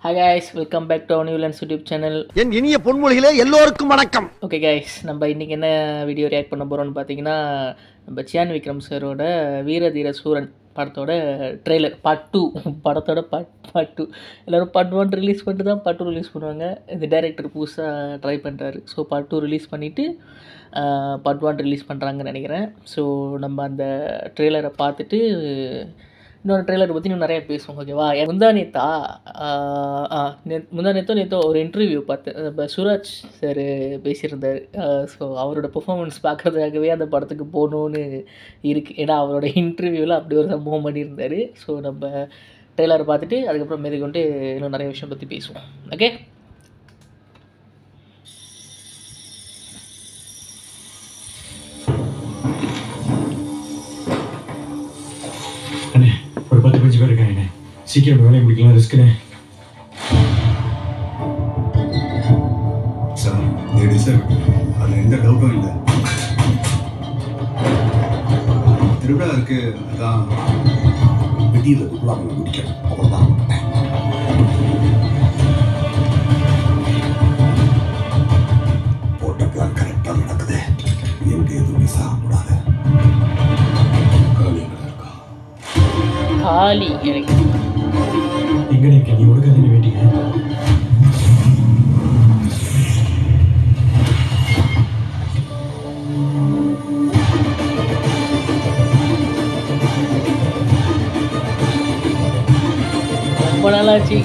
Hi guys, welcome back to our new Lens YouTube channel. என் இனிய பொன்மொழிகளே எல்லோருக்கும் வணக்கம். Okay guys, நம்ம இன்னைக்கு என்ன வீடியோ ரியாக்ட் பண்ண போறோம்னு பாத்தீங்கன்னா நம்ம சியான் விக்ரம் சாரோட வீரதீர சூரன் படத்தோட ட்ரெய்லர் பார்ட் 2 படத்தோட பார்ட் 2 எல்லாரும் பார்ட் 1 ரிலீஸ் பண்ணிட்டு தான் பார்ட் 2 ரிலீஸ் பண்ணுவாங்க. இந்த டைரக்டர் புதுசாக ட்ரை பண்ணுறாரு. ஸோ பார்ட் 2 ரிலீஸ் பண்ணிவிட்டு பார்ட் 1 ரிலீஸ் பண்ணுறாங்கன்னு நினைக்கிறேன். ஸோ நம்ம அந்த ட்ரெய்லரை பார்த்துட்டு இன்னொரு ட்ரெய்லரை பற்றி இன்னும் நிறையா பேசுவோம். ஓகேவா? நேற்றோ ஒரு இன்டர்வியூ பார்த்தேன். நம்ம சூராஜ் சார் பேசியிருந்தார். ஸோ அவரோட பெர்ஃபார்மன்ஸ் பார்க்குறதுக்காகவே அந்த படத்துக்கு போகணுன்னு இருக்குது. ஏன்னா அவரோட இன்டர்வியூவில் அப்படி ஒரு சம்பவம் பண்ணியிருந்தார். ஸோ நம்ம ட்ரெய்லரை பார்த்துட்டு அதுக்கப்புறம் மேற்கொண்டு இன்னும் நிறைய விஷயம் பற்றி பேசுவோம். ஓகே, ஒரு 10-15 பேர் இருக்காங்க. சீக்கிரம் வேலையை முடிக்கலாம். ரிஸ்க்குண்ணே சார், அதில் எந்த டவுட்டும் இல்லை. திருவிழா இருக்கு, அதான் வெட்டியில் முடிக்கணும், அவ்வளோதான். போட்ட பிளான் கரெக்டாக நடக்குது. எங்கே எதுவும் சாப்பிடாது. காலி எனக்கு எங்கே இருக்க? நீ ஒடுக்க தானே வேட்டிங்க. ரொம்ப நாளாச்சு.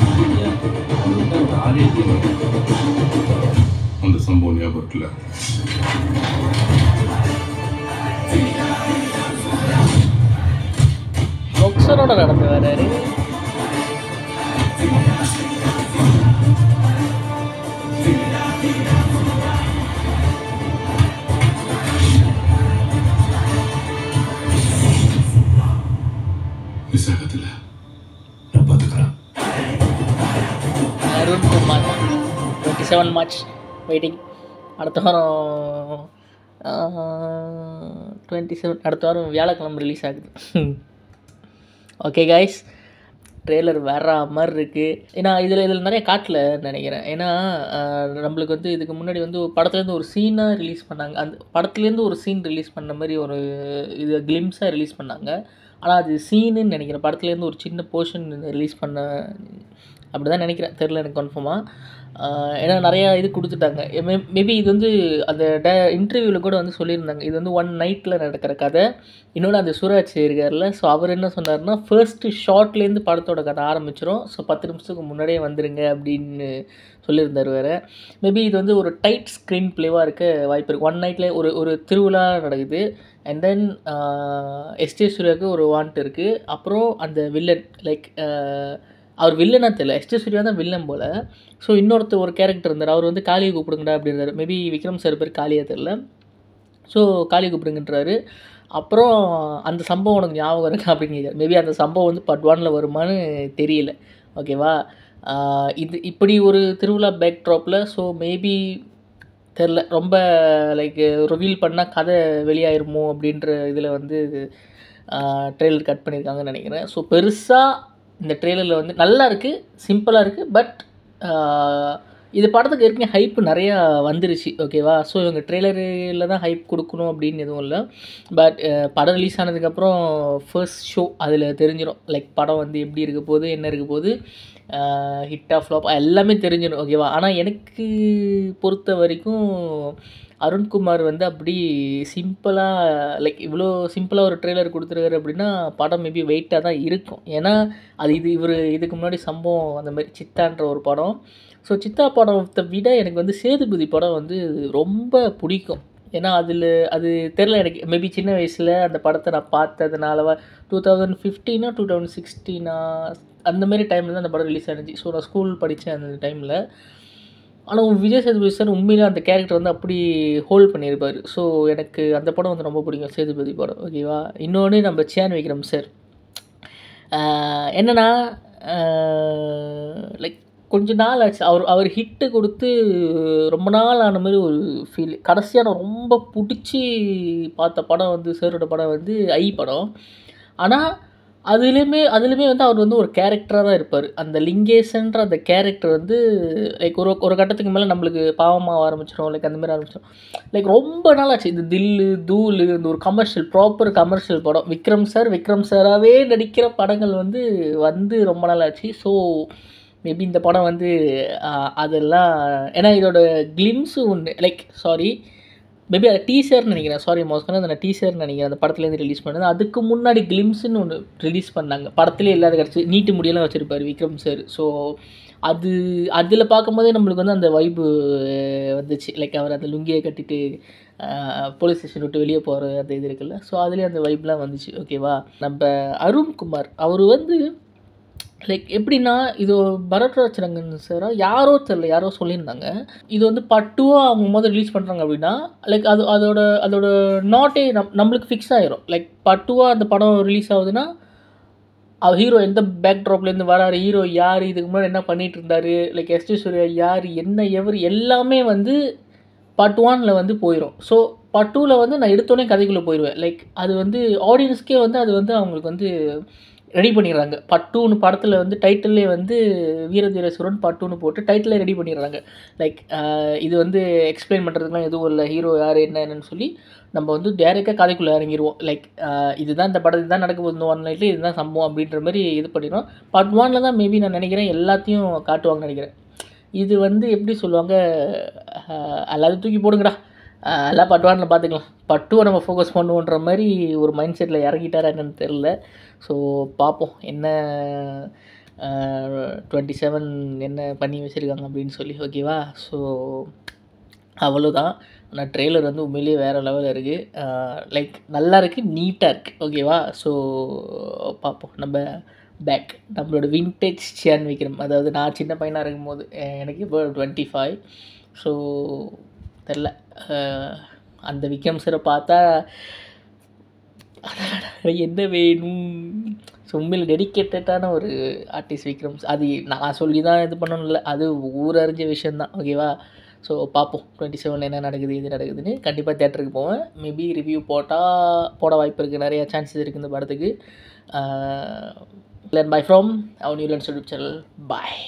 அந்த சம்பவம் ஞாபகம் இருக்குல்ல? பொக்சரோட நடந்து வர்றாரு. விசாகத்தில் நான் பார்த்துக்கிறேன். Arunkumar 27 March waiting. அடுத்த வாரம் 27 அடுத்த வாரம் வியாழக்கிழமை ரிலீஸ் ஆகுது. ஓகே கைஸ், ட்ரெய்லர் வேற மாதிரி இருக்குது. ஏன்னா இதில் நிறைய காட்டல நினைக்கிறேன். ஏன்னா நம்மளுக்கு வந்து இதுக்கு முன்னாடி வந்து படத்துலேருந்து ஒரு சீனாக ரிலீஸ் பண்ணாங்க. அந்த படத்துலேருந்து ஒரு சீன் ரிலீஸ் பண்ண மாதிரி ஒரு இது கிளிம்ஸாக ரிலீஸ் பண்ணாங்க. ஆனால் அது சீனுன்னு நினைக்கிறேன். படத்துலேருந்து ஒரு சின்ன போர்ஷன் ரிலீஸ் பண்ண அப்படி தான் நினைக்கிறேன். தெரில எனக்கு கன்ஃபார்மாக. ஏன்னா நிறையா இது கொடுத்துட்டாங்க. மேபி இது வந்து அந்த இன்டர்வியூவில் கூட வந்து சொல்லியிருந்தாங்க, இது வந்து 1 நைட்டில் நடக்கிற கதை. இன்னொன்று அந்த சூராஜ் இருக்கார்ல, ஸோ அவர் என்ன சொன்னார்னா ஃபர்ஸ்ட்டு ஷார்ட்லேருந்து படத்தோட கதை ஆரம்பிச்சிடும். ஸோ 10 நிமிஷத்துக்கு முன்னாடியே வந்துடுங்க அப்படின்னு சொல்லியிருந்தார் வேறு. மேபி இது வந்து ஒரு டைட் ஸ்க்ரீன் ப்ளேவாக இருக்க வாய்ப்பு இருக்குது. 1 நைட்டில் ஒரு திருவிழா நடக்குது. அண்ட் தென் எஸ்டே சூர்யாவுக்கு ஒரு வாண்ட் இருக்குது. அப்புறம் அந்த வில்லன் லைக் அவர் வில்லனாக தெரியல, எஸ்டே சூர்யா தான் வில்லன் போல். ஸோ இன்னொருத்தர் ஒரு கேரக்டர் இருந்தார், அவர் வந்து காளியை கூப்பிடுங்கடா அப்படின்றாரு. மேபி விக்ரம் சார் பேர் காளியாக தெரில. ஸோ காளியை கூப்பிடுங்கன்றாரு. அப்புறம் அந்த சம்பவம் உனக்கு ஞாபகம் இருக்கா அப்படின்னு கேட்குறாரு. மேபி அந்த சம்பவம் வந்து பார்ட் 1 வருமானு தெரியல. ஓகேவா? இது இப்படி ஒரு திருவிழா பேக் ட்ராப்பில். ஸோ மேபி தெரில, ரொம்ப லைக் ரிவீல் பண்ணால் கதை வெளியாயிருமோ அப்படின்ற இதில் வந்து ட்ரெய்லர் கட் பண்ணியிருக்காங்கன்னு நினைக்கிறேன். ஸோ பெருசாக இந்த ட்ரெய்லரில் வந்து நல்லா இருக்குது, சிம்பிளாக இருக்குது. பட் இது படத்துக்கு ஏற்கனவே ஹைப்பு நிறையா வந்துருச்சு. ஓகேவா? ஸோ இவங்க ட்ரெய்லரில் தான் ஹைப் கொடுக்கணும் அப்படின்னு எதுவும் இல்லை. பட் படம் ரிலீஸ் ஆனதுக்கப்புறம் ஃபர்ஸ்ட் ஷோ அதில் தெரிஞ்சிடும். லைக் படம் வந்து எப்படி இருக்க போகுது, என்ன இருக்க போகுது, ஹிட் ஆஃப் ஃப்ளாப் எல்லாமே தெரிஞ்சிடும். ஓகேவா? ஆனால் எனக்கு பொறுத்த வரைக்கும் அருண்குமார் வந்து அப்படி சிம்பிளாக லைக் இவ்வளோ சிம்பிளாக ஒரு ட்ரெய்லர் கொடுத்துருக்காரு அப்படின்னா படம் மேபி வெயிட்டாக தான் இருக்கும். ஏன்னா அது இதுக்கு முன்னாடி சம்பவம் அந்த மாதிரி சித்தான்ற ஒரு படம். ஸோ சித்தா படத்தை விட எனக்கு வந்து சேதுபதி படம் வந்து ரொம்ப பிடிக்கும். ஏன்னா அது தெரில எனக்கு. மேபி சின்ன வயசில் அந்த படத்தை நான் பார்த்ததுனால 2015 2016 அந்த மாதிரி டைமில் தான் அந்த படம் ரிலீஸ் ஆனிச்சு. ஸோ நான் ஸ்கூல் படித்தேன் அந்த டைமில். ஆனால் விஜய் சேதுபதி சார் உண்மையிலே அந்த கேரக்டர் வந்து அப்படி ஹோல்ட் பண்ணியிருப்பார். ஸோ எனக்கு அந்த படம் வந்து ரொம்ப பிடிக்கும், சேதுபதி படம். ஓகேவா? இன்னொன்று நம்ம சியான் விக்ரம் சார் என்னென்னா லைக் கொஞ்ச நாள் ஆச்சு அவர் ஹிட்டு கொடுத்து ரொம்ப நாள் ஆன மாதிரி ஒரு ஃபீல். கடைசியாக நான் ரொம்ப பிடிச்சி பார்த்த படம் வந்து சாரோட படம் வந்து ஐ படம். ஆனால் அதுலேயுமே வந்து அவர் வந்து ஒரு கேரக்டராக தான் இருப்பார். அந்த லிங்கேசன்ற அந்த கேரக்டர் வந்து லைக் ஒரு கட்டத்துக்கு மேலே நம்மளுக்கு பாவமாக ஆரம்பிச்சிடும். லைக் அந்த மாதிரி ஆரம்பிச்சிடும். லைக் ரொம்ப நாள் ஆச்சு இந்த தில்லு தூளு இந்த ஒரு ப்ராப்பர் கமர்ஷியல் படம் விக்ரம் சாராகவே நடிக்கிற படங்கள் வந்து ரொம்ப நாள் ஆச்சு. ஸோ மேபி இந்த படம் வந்து அதெல்லாம் ஏன்னா இதோட கிளிம்ஸு ஒன்று லைக் மேபி அது டீசர்னு நினைக்கிறேன். மோஸ்ட்லி அந்த டீசர்னு நினைக்கிறேன். அந்த படத்துலேருந்து ரிலீஸ் பண்ணது. அதுக்கு முன்னாடி கிளிம்ஸ்ன்னு ஒன்று ரிலீஸ் பண்ணாங்க. படத்துலேயே இல்லாத கிடச்சி நீட்டு முடியெல்லாம் வச்சுருப்பார் விக்ரம் சார். ஸோ அதில் பார்க்கும்போதே நம்மளுக்கு வந்து அந்த வைப்பு வந்துச்சு. லைக் அவர் அந்த லுங்கியை கட்டிட்டு போலீஸ் ஸ்டேஷன் விட்டு வெளியே போகிற அந்த இது இருக்குல்ல. ஸோ அதுலேயே அந்த வைப்லாம் வந்துச்சு. ஓகேவா. நம்ம அருண்குமார் அவர் வந்து லைக் எப்படின்னா இது பரத்ராஜ் ரங்கன் சாரா யாரோ தெரில யாரோ சொல்லியிருந்தாங்க. இது வந்து பார்ட் 2 அவங்க ரிலீஸ் பண்ணுறாங்க அப்படின்னா லைக் அதோட நாட்டே நம்மளுக்கு ஃபிக்ஸ் ஆகிரும். லைக் பார்ட் 2 அந்த படம் ரிலீஸ் ஆகுதுன்னா ஹீரோ எந்த பேக் ட்ராப்லேருந்து வராரு, ஹீரோ யார், இதுக்கு முன்னாடி என்ன பண்ணிகிட்டு இருந்தார், லைக் எஸ்டி சூர்யா யார் என்ன எவர் எல்லாமே வந்து பார்ட் 1 வந்து போயிடும். ஸோ பார்ட் 2 வந்து நான் எடுத்தோடனே கதைக்குள்ளே போயிடுவேன். லைக் அது வந்து ஆடியன்ஸ்க்கே வந்து அது வந்து அவங்களுக்கு வந்து ரெடி பண்ணிடுறாங்க. பார்ட் 2 படத்தில் வந்து டைட்டில்லே வந்து வீரதீர சூரன் பார்ட் 2 போட்டு டைட்டிலே ரெடி பண்ணிடுறாங்க. லைக் இது வந்து எக்ஸ்பிளைன் பண்ணுறதுக்குலாம் எதுவும் இல்லை, ஹீரோ யார் என்னன்னு சொல்லி நம்ம வந்து டேரெக்டாக கதைக்குள்ளே இறங்கிடுவோம். லைக் இதுதான் இந்த படத்துக்கு தான் நடக்க போகுது, 1 நைட்டில் இதுதான் சம்பவம் அப்படின்ற மாதிரி இது பண்ணிடுவோம். பார்ட் 1 தான் மேபி நான் நினைக்கிறேன் எல்லாத்தையும் காட்டுவாங்கன்னு நினைக்கிறேன். இது வந்து எப்படி சொல்லுவாங்க, எல்லாத்தையும் தூக்கி போடுங்கடா, எல்லாம் பார்ட் 1 பார்த்துக்கலாம், பார்ட் 2 நம்ம ஃபோக்கஸ் பண்ணுவோன்ற மாதிரி ஒரு மைண்ட் செட்டில் இறங்கிட்டாரா என்னன்னு தெரில. ஸோ பார்ப்போம் என்ன 27 என்ன பண்ணி வச்சுருக்காங்க அப்படின்னு சொல்லி. ஓகேவா. ஸோ அவ்வளோதான். ஆனால் ட்ரெய்லர் வந்து உண்மையிலேயே வேறு லெவலில் இருக்குது. லைக் நல்லா இருக்குது, நீட்டாக இருக்குது. ஓகேவா. ஸோ பார்ப்போம். நம்மளோட வின்டேஜ் சியான் விக்ரம், அதாவது நான் சின்ன பையனாக இருக்கும்போது எனக்கு இப்போ 25. ஸோ தெரில அந்த விக்ரம் சாரை பார்த்தா என்ன வேணும். ஸோ உண்மையில் டெடிக்கேட்டடான ஒரு ஆர்டிஸ்ட் விக்ரம். அது நான் சொல்லி தான் இது பண்ணணும் இல்லை, அது ஊரறிஞ்ச விஷயந்தான். ஓகேவா. ஸோ பார்ப்போம் 27 என்ன நடக்குது இது நடக்குதுன்னு. கண்டிப்பாக தேட்டருக்கு போவேன். மேபி ரிவ்யூ போட வாய்ப்பு இருக்குது, நிறையா சான்சஸ் இருக்குது இந்த படத்துக்கு. Bye from our Newlens YouTube channel. Bye.